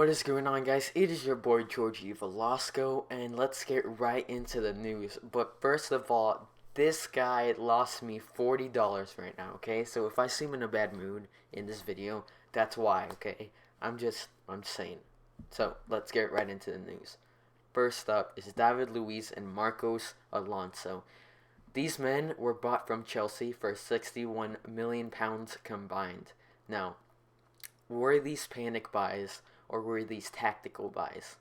What is going on, guys? It is your boy Georgie Velasco, and let's get right into the news. But first of all, this guy lost me $40 right now, okay? So if I seem in a bad mood in this video, that's why, okay? I'm saying. So let's get right into the news. First up is David Luiz and Marcos Alonso. These men were bought from Chelsea for £61 million combined. Now, were these panic buys or were these tactical buys?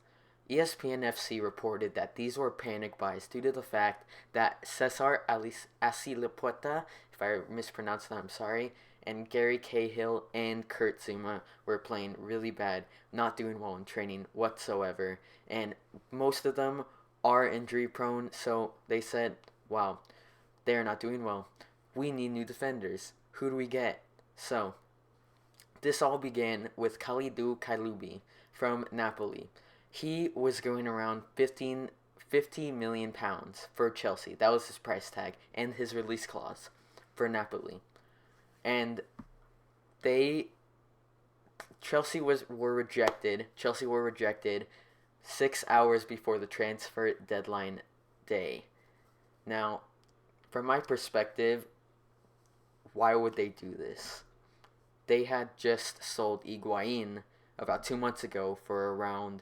ESPN FC reported that these were panic buys due to the fact that Cesar Asilepueta, if I mispronounced that, I'm sorry, and Gary Cahill and Kurt Zuma were playing really bad, not doing well in training whatsoever, and most of them are injury prone, so they said, wow, they're not doing well. We need new defenders. Who do we get? So, this all began with Kalidou Koulibaly from Napoli. He was going around £50 million for Chelsea. That was his price tag and his release clause for Napoli. And Chelsea were rejected. Chelsea were rejected 6 hours before the transfer deadline day. Now, from my perspective, why would they do this? They had just sold Higuain about 2 months ago for around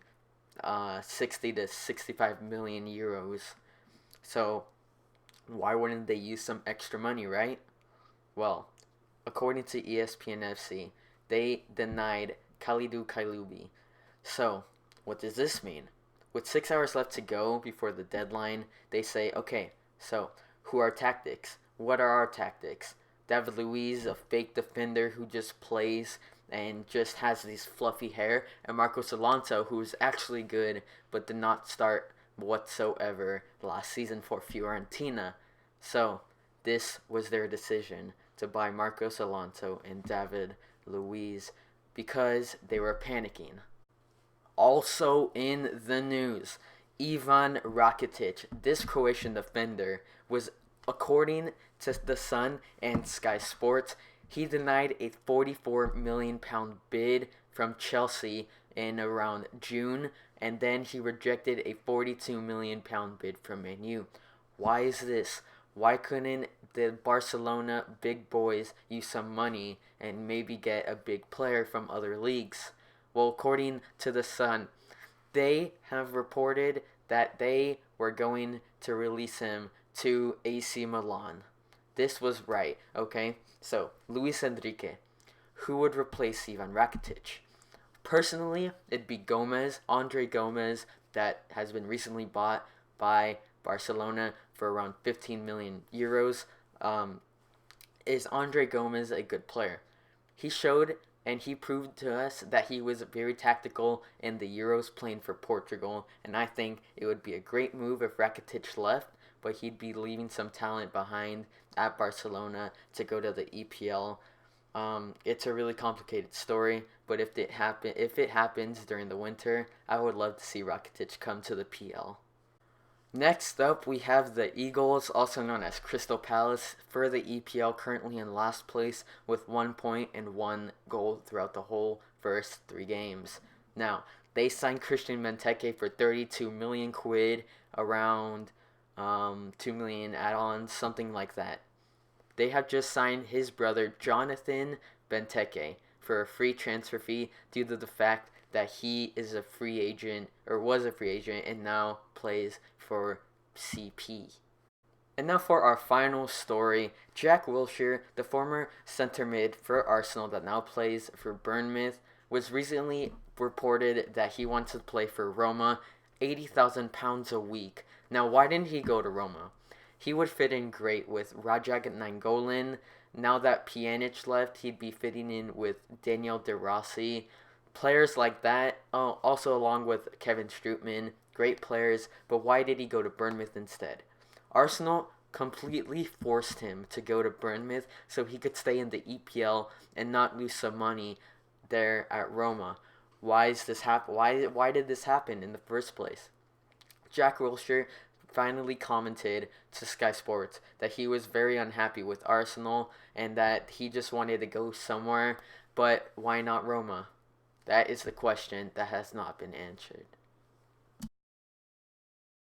60 to 65 million euros. So why wouldn't they use some extra money, right? Well, according to ESPN FC, they denied Kalidou Koulibaly. So what does this mean? With 6 hours left to go before the deadline, they say, okay, so who are tactics? What are our tactics? David Luiz, a fake defender who just plays and just has these fluffy hair, and Marcos Alonso, who's actually good but did not start whatsoever last season for Fiorentina. So this was their decision to buy Marcos Alonso and David Luiz because they were panicking. Also in the news, Ivan Rakitic, this Croatian defender, was, according to The Sun and Sky Sports, he denied a £44 million bid from Chelsea in around June, and then he rejected a £42 million bid from Man U. Why is this? Why couldn't the Barcelona big boys use some money and maybe get a big player from other leagues? Well, according to The Sun, they have reported that they were going to release him to AC Milan. This was right, okay? So, Luis Enrique, who would replace Ivan Rakitic? Personally, it'd be Andre Gomez, that has been recently bought by Barcelona for around 15 million euros. Is Andre Gomez a good player? He showed and he proved to us that he was very tactical in the Euros playing for Portugal, and I think it would be a great move if Rakitic left, but he'd be leaving some talent behind at Barcelona to go to the EPL. It's a really complicated story, but if it happens during the winter, I would love to see Rakitic come to the PL. Next up, we have the Eagles, also known as Crystal Palace, for the EPL, currently in last place with 1 point and 1 goal throughout the whole first 3 games. Now, they signed Christian Benteke for 32 million quid, around 2 million add-ons, something like that. They have just signed his brother Jonathan Benteke for a free transfer fee due to the fact that he is a free agent, or was a free agent, and now plays for CP. And now for our final story, Jack Wilshere, the former centre mid for Arsenal that now plays for Bournemouth, was recently reported that he wants to play for Roma, £80,000 a week. Now, why didn't he go to Roma? He would fit in great with Rajak Nainggolan. Now that Pjanic left, he'd be fitting in with Daniel De Rossi. Players like that, also along with Kevin Strootman, great players, but why did he go to Bournemouth instead? Arsenal completely forced him to go to Bournemouth so he could stay in the EPL and not lose some money there at Roma. Why did this happen in the first place? Jack Wilshere finally commented to Sky Sports that he was very unhappy with Arsenal and that he just wanted to go somewhere, but why not Roma? That is the question that has not been answered.